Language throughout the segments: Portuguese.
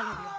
Valeria.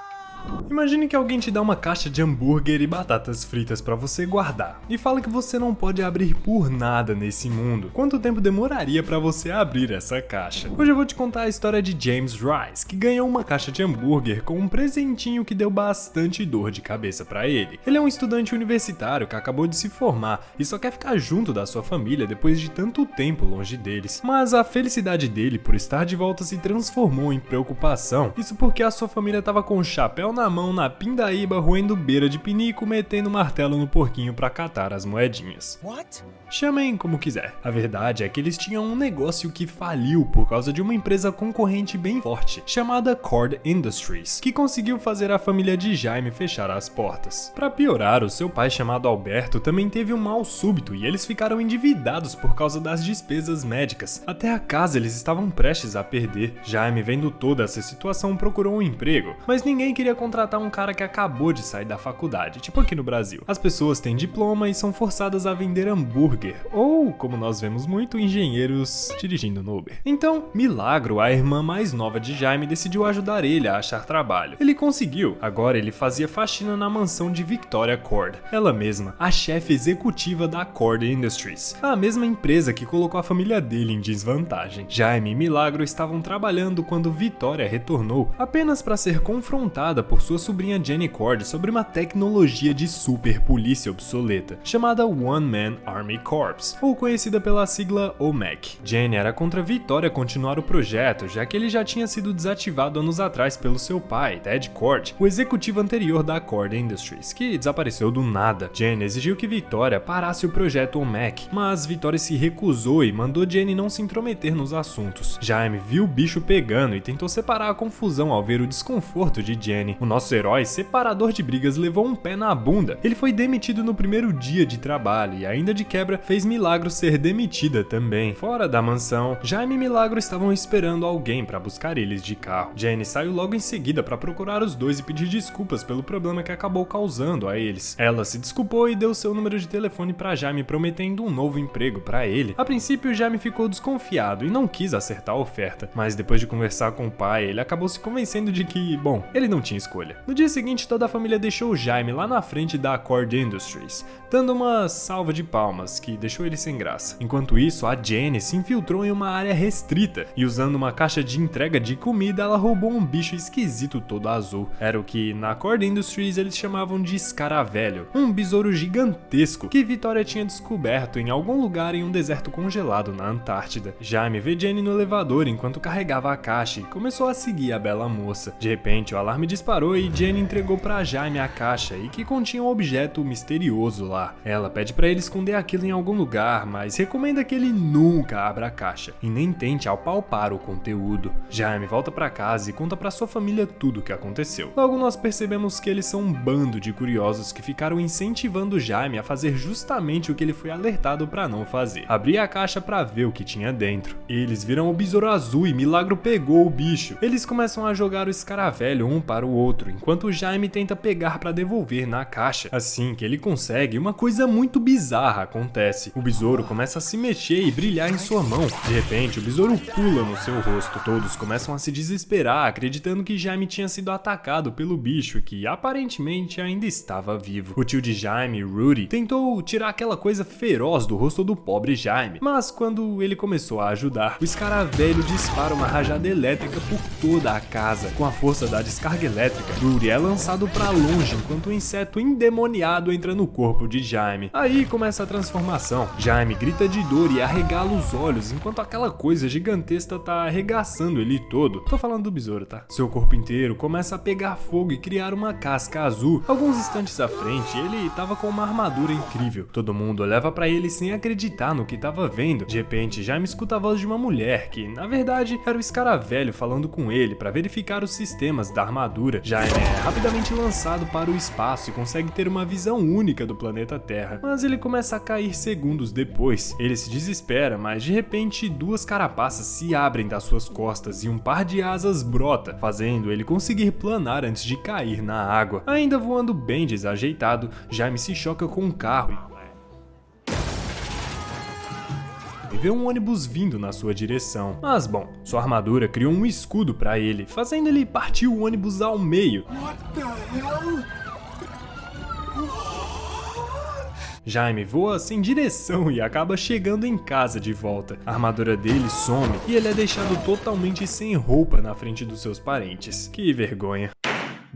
Imagine que alguém te dá uma caixa de hambúrguer e batatas fritas pra você guardar e fala que você não pode abrir por nada nesse mundo. Quanto tempo demoraria pra você abrir essa caixa? Hoje eu vou te contar a história de James Rice, que ganhou uma caixa de hambúrguer com um presentinho que deu bastante dor de cabeça pra ele. Ele é um estudante universitário que acabou de se formar e só quer ficar junto da sua família depois de tanto tempo longe deles. Mas a felicidade dele por estar de volta se transformou em preocupação. Isso porque a sua família tava com o chapéu na mão na pindaíba, roendo beira de pinico, metendo martelo no porquinho pra catar as moedinhas. What? Chamem como quiser. A verdade é que eles tinham um negócio que faliu por causa de uma empresa concorrente bem forte, chamada Cord Industries, que conseguiu fazer a família de Jaime fechar as portas. Pra piorar, o seu pai, chamado Alberto, também teve um mal súbito e eles ficaram endividados por causa das despesas médicas. Até a casa eles estavam prestes a perder. Jaime, vendo toda essa situação, procurou um emprego, mas ninguém queria contratar um cara que acabou de sair da faculdade, tipo aqui no Brasil. As pessoas têm diploma e são forçadas a vender hambúrguer, ou, como nós vemos muito, engenheiros dirigindo no Uber. Então, Milagro, a irmã mais nova de Jaime, decidiu ajudar ele a achar trabalho. Ele conseguiu. Agora ele fazia faxina na mansão de Victoria Cord, ela mesma, a chefe executiva da Cord Industries, a mesma empresa que colocou a família dele em desvantagem. Jaime e Milagro estavam trabalhando quando Victoria retornou, apenas para ser confrontada por sua sobrinha Jenny Cord sobre uma tecnologia de super polícia obsoleta, chamada One Man Army Corps, ou conhecida pela sigla OMAC. Jenny era contra Victoria continuar o projeto, já que ele já tinha sido desativado anos atrás pelo seu pai, Ted Cord, o executivo anterior da Cord Industries, que desapareceu do nada. Jenny exigiu que Victoria parasse o projeto OMAC, mas Victoria se recusou e mandou Jenny não se intrometer nos assuntos. Jaime viu o bicho pegando e tentou separar a confusão ao ver o desconforto de Jenny. O nosso herói, separador de brigas, levou um pé na bunda. Ele foi demitido no primeiro dia de trabalho e ainda de quebra fez Milagro ser demitida também. Fora da mansão, Jaime e Milagro estavam esperando alguém para buscar eles de carro. Jenny saiu logo em seguida para procurar os dois e pedir desculpas pelo problema que acabou causando a eles. Ela se desculpou e deu seu número de telefone para Jaime, prometendo um novo emprego para ele. A princípio, Jaime ficou desconfiado e não quis acertar a oferta, mas depois de conversar com o pai, ele acabou se convencendo de que, bom, ele não tinha escolha. No dia seguinte, toda a família deixou Jaime lá na frente da Cord Industries, dando uma salva de palmas que deixou ele sem graça. Enquanto isso, a Jenny se infiltrou em uma área restrita e, usando uma caixa de entrega de comida, ela roubou um bicho esquisito todo azul. Era o que na Cord Industries eles chamavam de escaravelho, um besouro gigantesco que Victoria tinha descoberto em algum lugar em um deserto congelado na Antártida. Jaime vê Jenny no elevador enquanto carregava a caixa e começou a seguir a bela moça. De repente, o alarme disparou e Jenny entregou pra Jaime a caixa e que continha um objeto misterioso lá. Ela pede pra ele esconder aquilo em algum lugar, mas recomenda que ele nunca abra a caixa e nem tente apalpar o conteúdo. Jaime volta pra casa e conta pra sua família tudo o que aconteceu. Logo nós percebemos que eles são um bando de curiosos que ficaram incentivando Jaime a fazer justamente o que ele foi alertado pra não fazer: abrir a caixa pra ver o que tinha dentro. Eles viram o besouro azul e Milagro pegou o bicho. Eles começam a jogar o escaravelho um para o outro, enquanto Jaime tenta pegar para devolver na caixa. Assim que ele consegue, uma coisa muito bizarra acontece. O besouro começa a se mexer e brilhar em sua mão. De repente, o besouro pula no seu rosto. Todos começam a se desesperar, acreditando que Jaime tinha sido atacado pelo bicho, que aparentemente ainda estava vivo. O tio de Jaime, Rudy, tentou tirar aquela coisa feroz do rosto do pobre Jaime, mas quando ele começou a ajudar, o escaravelho dispara uma rajada elétrica por toda a casa. Com a força da descarga elétrica, Rudy é lançado pra longe enquanto um inseto endemoniado entra no corpo de Jaime. Aí começa a transformação. Jaime grita de dor e arregala os olhos enquanto aquela coisa gigantesca tá arregaçando ele todo. Tô falando do besouro, tá? Seu corpo inteiro começa a pegar fogo e criar uma casca azul. Alguns instantes à frente, ele tava com uma armadura incrível. Todo mundo olhava pra ele sem acreditar no que tava vendo. De repente, Jaime escuta a voz de uma mulher que, na verdade, era o escaravelho falando com ele para verificar os sistemas da armadura. Jaime é rapidamente lançado para o espaço e consegue ter uma visão única do planeta Terra, mas ele começa a cair segundos depois. Ele se desespera, mas de repente duas carapaças se abrem das suas costas e um par de asas brota, fazendo ele conseguir planar antes de cair na água. Ainda voando bem desajeitado, Jaime se choca com um carro e vê um ônibus vindo na sua direção. Mas bom, sua armadura criou um escudo para ele, fazendo ele partir o ônibus ao meio. Jaime voa sem direção e acaba chegando em casa de volta. A armadura dele some e ele é deixado totalmente sem roupa na frente dos seus parentes. Que vergonha.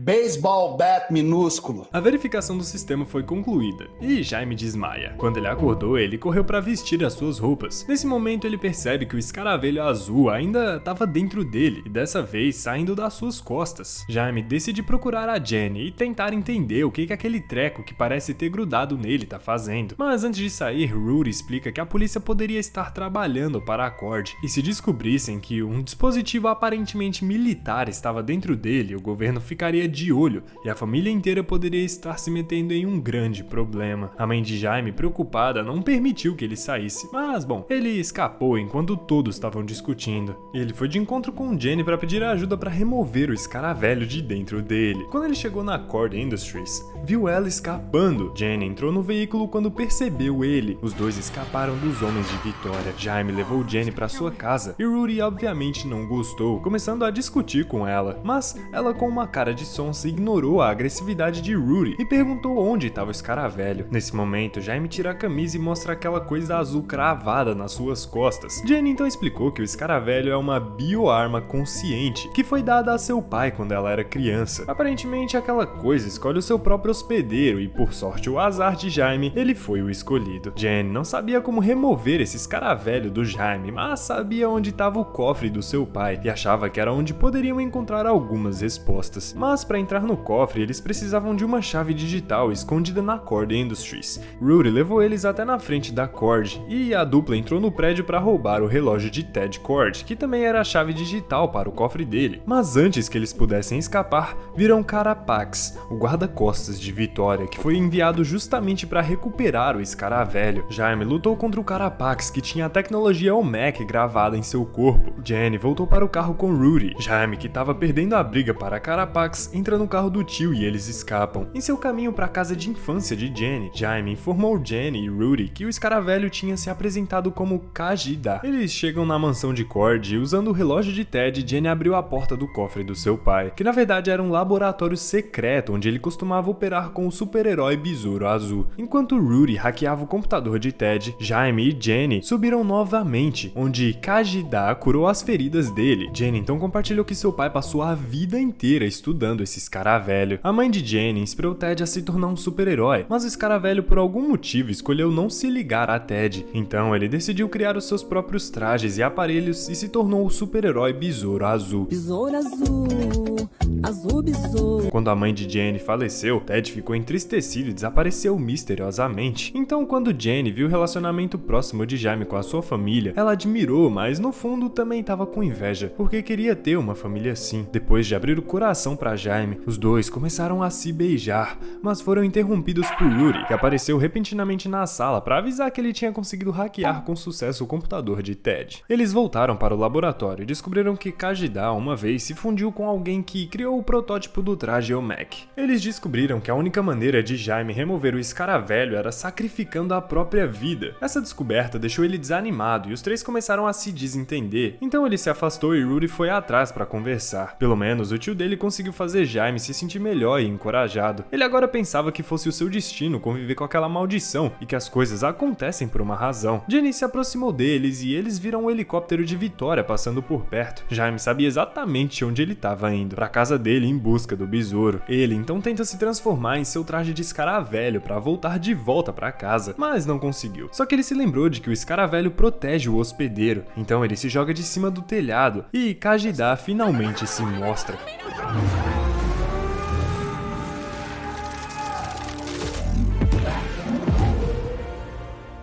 Baseball bat minúsculo. A verificação do sistema foi concluída e Jaime desmaia. Quando ele acordou, ele correu para vestir as suas roupas. Nesse momento, ele percebe que o escaravelho azul ainda estava dentro dele e dessa vez saindo das suas costas. Jaime decide procurar a Jenny e tentar entender o que aquele treco que parece ter grudado nele tá fazendo. Mas antes de sair, Rudy explica que a polícia poderia estar trabalhando para a Cord e se descobrissem que um dispositivo aparentemente militar estava dentro dele, o governo ficaria de olho e a família inteira poderia estar se metendo em um grande problema. A mãe de Jaime, preocupada, não permitiu que ele saísse, mas bom, ele escapou enquanto todos estavam discutindo. Ele foi de encontro com Jenny para pedir ajuda para remover o escaravelho de dentro dele. Quando ele chegou na Cord Industries, viu ela escapando. Jenny entrou no veículo quando percebeu ele. Os dois escaparam dos homens de Vitória. Jaime levou Jenny para sua casa e Rudy obviamente não gostou, começando a discutir com ela, mas ela com uma cara de sonsa ignorou a agressividade de Rudy e perguntou onde estava o escaravelho. Nesse momento, Jaime tira a camisa e mostra aquela coisa azul cravada nas suas costas. Jenny então explicou que o escaravelho é uma bioarma consciente que foi dada a seu pai quando ela era criança. Aparentemente, aquela coisa escolhe o seu próprio hospedeiro e, por sorte ou azar de Jaime, ele foi o escolhido. Jenny não sabia como remover esse escaravelho do Jaime, mas sabia onde estava o cofre do seu pai e achava que era onde poderiam encontrar algumas respostas. Mas para entrar no cofre, eles precisavam de uma chave digital escondida na Cord Industries. Rudy levou eles até na frente da Cord e a dupla entrou no prédio para roubar o relógio de Ted Cord, que também era a chave digital para o cofre dele. Mas antes que eles pudessem escapar, viram Carapax, o guarda-costas de Vitória, que foi enviado justamente para recuperar o escaravelho. Jaime lutou contra o Carapax, que tinha a tecnologia OMEC gravada em seu corpo. Jenny voltou para o carro com Rudy. Jaime, que estava perdendo a briga para Carapax, entra no carro do tio e eles escapam. Em seu caminho para a casa de infância de Jenny, Jaime informou Jenny e Rudy que o escaravelho tinha se apresentado como Kajida. Eles chegam na mansão de Cord e, usando o relógio de Ted, Jenny abriu a porta do cofre do seu pai, que na verdade era um laboratório secreto onde ele costumava operar com o super-herói Besouro Azul. Enquanto Rudy hackeava o computador de Ted, Jaime e Jenny subiram novamente, onde Kajida curou as feridas dele. Jenny então compartilhou que seu pai passou a vida inteira estudando esse escaravelho. A mãe de Jenny inspirou Ted a se tornar um super-herói, mas o escaravelho por algum motivo escolheu não se ligar a Ted. Então ele decidiu criar os seus próprios trajes e aparelhos e se tornou o super-herói Besouro Azul. Besouro azul, azul besouro. Quando a mãe de Jenny faleceu, Ted ficou entristecido e desapareceu misteriosamente. Então quando Jenny viu o relacionamento próximo de Jaime com a sua família, ela admirou, mas no fundo também estava com inveja, porque queria ter uma família assim. Depois de abrir o coração para Jaime, os dois começaram a se beijar, mas foram interrompidos por Rudy, que apareceu repentinamente na sala para avisar que ele tinha conseguido hackear com sucesso o computador de Ted. Eles voltaram para o laboratório e descobriram que Kajida uma vez se fundiu com alguém que criou o protótipo do traje OMEC. Eles descobriram que a única maneira de Jaime remover o escaravelho era sacrificando a própria vida. Essa descoberta deixou ele desanimado e os três começaram a se desentender. Então ele se afastou e Rudy foi atrás para conversar. Pelo menos o tio dele conseguiu fazer Jaime se sentir melhor e encorajado. Ele agora pensava que fosse o seu destino conviver com aquela maldição e que as coisas acontecem por uma razão. Jenny se aproximou deles e eles viram um helicóptero de Vitória passando por perto. Jaime sabia exatamente onde ele estava indo, para a casa dele em busca do besouro. Ele então tenta se transformar em seu traje de escaravelho para voltar de volta para casa, mas não conseguiu. Só que ele se lembrou de que o escaravelho protege o hospedeiro, então ele se joga de cima do telhado e Kajida finalmente se mostra.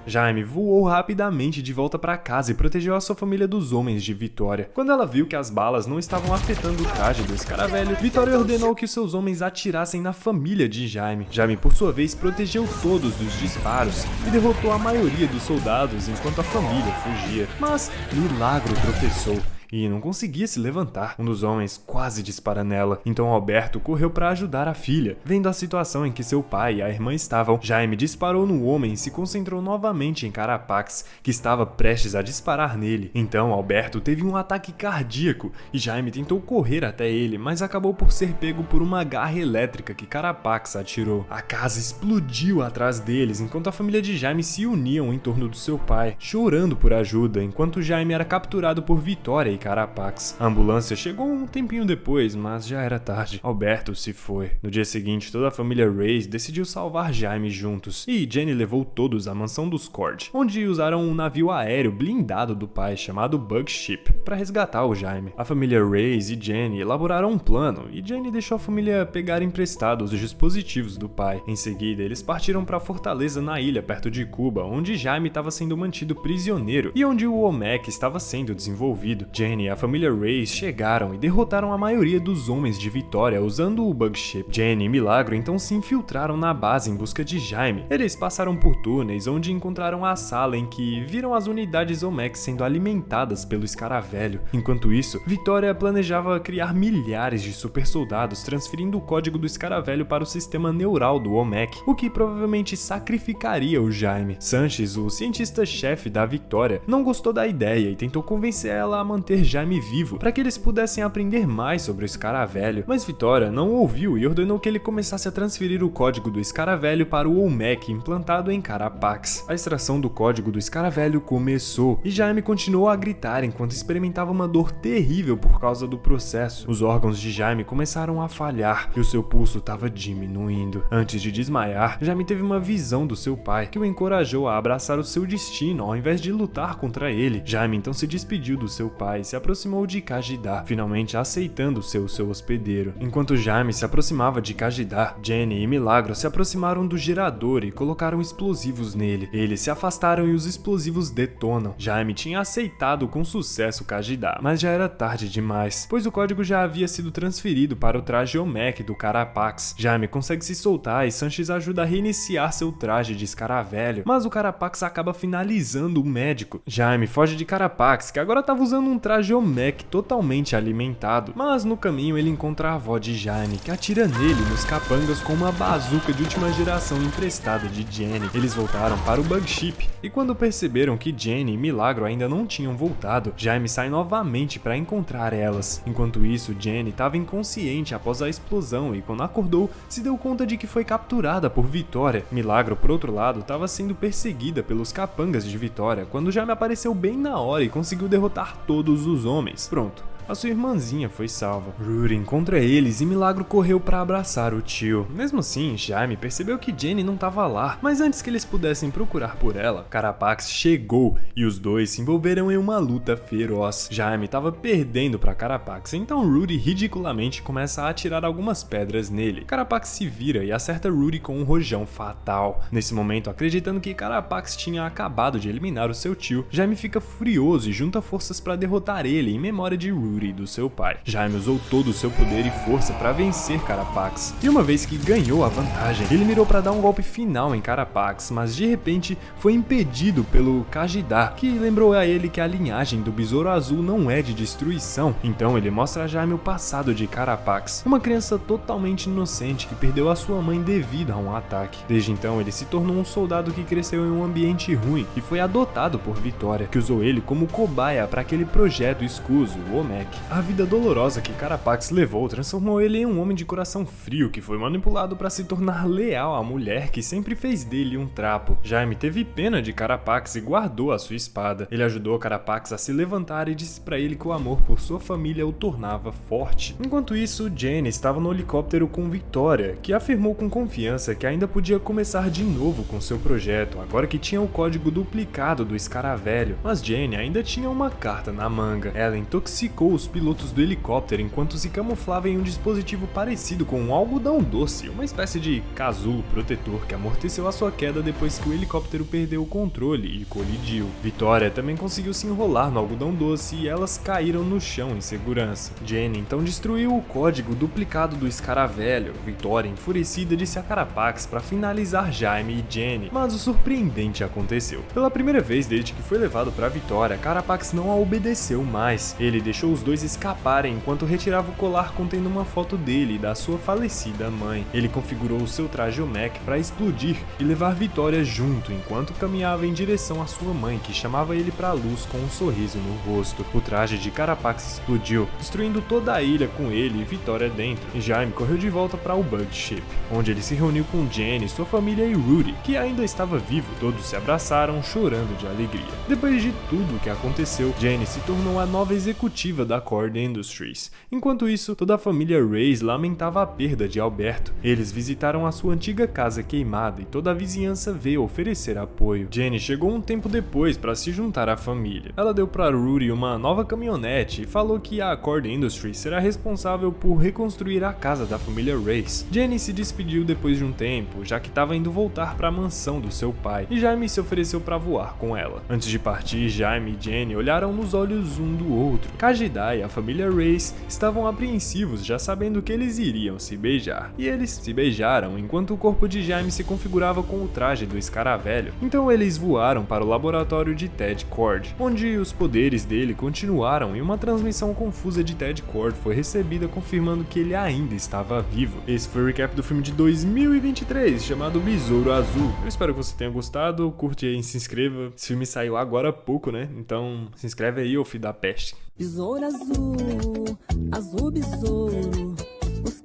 Jaime voou rapidamente de volta para casa e protegeu a sua família dos homens de Vitória. Quando ela viu que as balas não estavam afetando o traje do escaravelho, Vitória ordenou que seus homens atirassem na família de Jaime. Jaime, por sua vez, protegeu todos dos disparos e derrotou a maioria dos soldados enquanto a família fugia. Mas Milagro tropeçou. e não conseguia se levantar. Um dos homens quase dispara nela, então Alberto correu para ajudar a filha. Vendo a situação em que seu pai e a irmã estavam, Jaime disparou no homem e se concentrou novamente em Carapax, que estava prestes a disparar nele. Então Alberto teve um ataque cardíaco e Jaime tentou correr até ele, mas acabou por ser pego por uma garra elétrica que Carapax atirou. A casa explodiu atrás deles, enquanto a família de Jaime se uniam em torno do seu pai, chorando por ajuda, enquanto Jaime era capturado por Vitória e Carapax. A ambulância chegou um tempinho depois, mas já era tarde. Alberto se foi. No dia seguinte, toda a família Reyes decidiu salvar Jaime juntos, e Jenny levou todos à mansão dos Cord, onde usaram um navio aéreo blindado do pai chamado Bug Ship para resgatar o Jaime. A família Reyes e Jenny elaboraram um plano, e Jenny deixou a família pegar emprestados os dispositivos do pai. Em seguida, eles partiram para a fortaleza na ilha perto de Cuba, onde Jaime estava sendo mantido prisioneiro e onde o OMEC estava sendo desenvolvido. Jenny e a família Reyes chegaram e derrotaram a maioria dos homens de Vitória usando o Bug Ship. Jenny e Milagro então se infiltraram na base em busca de Jaime. Eles passaram por túneis onde encontraram a sala em que viram as unidades OMEC sendo alimentadas pelo escaravelho. Enquanto isso, Vitória planejava criar milhares de super soldados, transferindo o código do escaravelho para o sistema neural do OMEC, o que provavelmente sacrificaria o Jaime. Sanches, o cientista-chefe da Vitória, não gostou da ideia e tentou convencer ela a manter Jaime vivo, para que eles pudessem aprender mais sobre o escaravelho, mas Vitória não ouviu e ordenou que ele começasse a transferir o código do escaravelho para o OMEC implantado em Carapax. A extração do código do escaravelho começou, e Jaime continuou a gritar enquanto experimentava uma dor terrível por causa do processo. Os órgãos de Jaime começaram a falhar e o seu pulso estava diminuindo. Antes de desmaiar, Jaime teve uma visão do seu pai, que o encorajou a abraçar o seu destino ao invés de lutar contra ele. Jaime então se despediu do seu pai e se aproximou de Kajidá, finalmente aceitando ser o seu hospedeiro. Enquanto Jaime se aproximava de Kajidá, Jenny e Milagro se aproximaram do gerador e colocaram explosivos nele. Eles se afastaram e os explosivos detonam. Jaime tinha aceitado com sucesso Kajidá, mas já era tarde demais, pois o código já havia sido transferido para o traje OMEC do Carapax. Jaime consegue se soltar e Sanches ajuda a reiniciar seu traje de escaravelho, mas o Carapax acaba finalizando o médico. Jaime foge de Carapax, que agora estava usando um traje OMEC totalmente alimentado, mas no caminho ele encontra a avó de Jaime, que atira nele nos capangas com uma bazuca de última geração emprestada de Jenny. Eles voltaram para o Bug Ship, e quando perceberam que Jenny e Milagro ainda não tinham voltado, Jaime sai novamente para encontrar elas. Enquanto isso, Jenny estava inconsciente após a explosão e quando acordou, se deu conta de que foi capturada por Vitória. Milagro, por outro lado, estava sendo perseguida pelos capangas de Vitória quando Jaime apareceu bem na hora e conseguiu derrotar todos os homens. Pronto. A sua irmãzinha foi salva. Rudy encontra eles e Milagro correu para abraçar o tio. Mesmo assim, Jaime percebeu que Jenny não estava lá, mas antes que eles pudessem procurar por ela, Carapax chegou e os dois se envolveram em uma luta feroz. Jaime estava perdendo para Carapax, então Rudy ridiculamente começa a atirar algumas pedras nele. Carapax se vira e acerta Rudy com um rojão fatal. Nesse momento, acreditando que Carapax tinha acabado de eliminar o seu tio, Jaime fica furioso e junta forças para derrotar ele em memória de Rudy e do seu pai. Jaime usou todo o seu poder e força para vencer Carapax, e uma vez que ganhou a vantagem, ele mirou para dar um golpe final em Carapax, mas de repente foi impedido pelo Kajidá, que lembrou a ele que a linhagem do Besouro Azul não é de destruição. Então ele mostra a Jaime o passado de Carapax, uma criança totalmente inocente que perdeu a sua mãe devido a um ataque. Desde então ele se tornou um soldado que cresceu em um ambiente ruim e foi adotado por Vitória, que usou ele como cobaia para aquele projeto escuso, o OMEC. A vida dolorosa que Carapax levou transformou ele em um homem de coração frio que foi manipulado para se tornar leal à mulher que sempre fez dele um trapo. Jaime teve pena de Carapax e guardou a sua espada. Ele ajudou Carapax a se levantar e disse para ele que o amor por sua família o tornava forte. Enquanto isso, Jenny estava no helicóptero com Vitória, que afirmou com confiança que ainda podia começar de novo com seu projeto, agora que tinha o código duplicado do escaravelho. Mas Jenny ainda tinha uma carta na manga. Ela intoxicou os pilotos do helicóptero enquanto se camuflava em um dispositivo parecido com um algodão doce, uma espécie de casulo protetor que amorteceu a sua queda depois que o helicóptero perdeu o controle e colidiu. Victoria também conseguiu se enrolar no algodão doce e elas caíram no chão em segurança. Jenny então destruiu o código duplicado do escaravelho. Victoria, enfurecida, disse a Carapax para finalizar Jaime e Jenny, mas o surpreendente aconteceu. Pela primeira vez desde que foi levado para Victoria, Carapax não a obedeceu mais. Ele deixou os dois escaparem enquanto retirava o colar contendo uma foto dele e da sua falecida mãe. Ele configurou o seu traje Omec para explodir e levar Victoria junto enquanto caminhava em direção à sua mãe, que chamava ele para a luz com um sorriso no rosto. O traje de Carapax explodiu, destruindo toda a ilha com ele e Victoria dentro. E Jaime correu de volta para o Bug Ship, onde ele se reuniu com Jenny, sua família e Rudy, que ainda estava vivo. Todos se abraçaram, chorando de alegria. Depois de tudo o que aconteceu, Jenny se tornou a nova executiva da Cord Industries. Enquanto isso, toda a família Reyes lamentava a perda de Alberto. Eles visitaram a sua antiga casa queimada e toda a vizinhança veio oferecer apoio. Jenny chegou um tempo depois para se juntar à família. Ela deu para Rudy uma nova caminhonete e falou que a Cord Industries será responsável por reconstruir a casa da família Reyes. Jenny se despediu depois de um tempo, já que estava indo voltar para a mansão do seu pai, e Jaime se ofereceu para voar com ela. Antes de partir, Jaime e Jenny olharam nos olhos um do outro. Kajidai e a família Reyes estavam apreensivos, já sabendo que eles iriam se beijar. E eles se beijaram enquanto o corpo de Jaime se configurava com o traje do escaravelho. Então eles voaram para o laboratório de Ted Cord, onde os poderes dele continuaram e uma transmissão confusa de Ted Cord foi recebida confirmando que ele ainda estava vivo. Esse foi o recap do filme de 2023 chamado Besouro Azul. Eu espero que você tenha gostado, curte aí e se inscreva. Esse filme saiu agora há pouco, né? Então se inscreve aí, ô filho da peste. Besouro azul, azul besouro.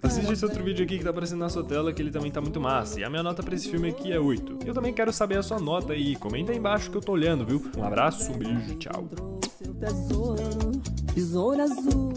Assiste esse outro vídeo aqui que tá aparecendo na sua tela, que ele também tá muito massa. E a minha nota pra esse filme aqui é 8. Eu também quero saber a sua nota aí. Comenta aí embaixo que eu tô olhando, viu? Um abraço, um beijo, tchau. Seu tesouro, besouro azul.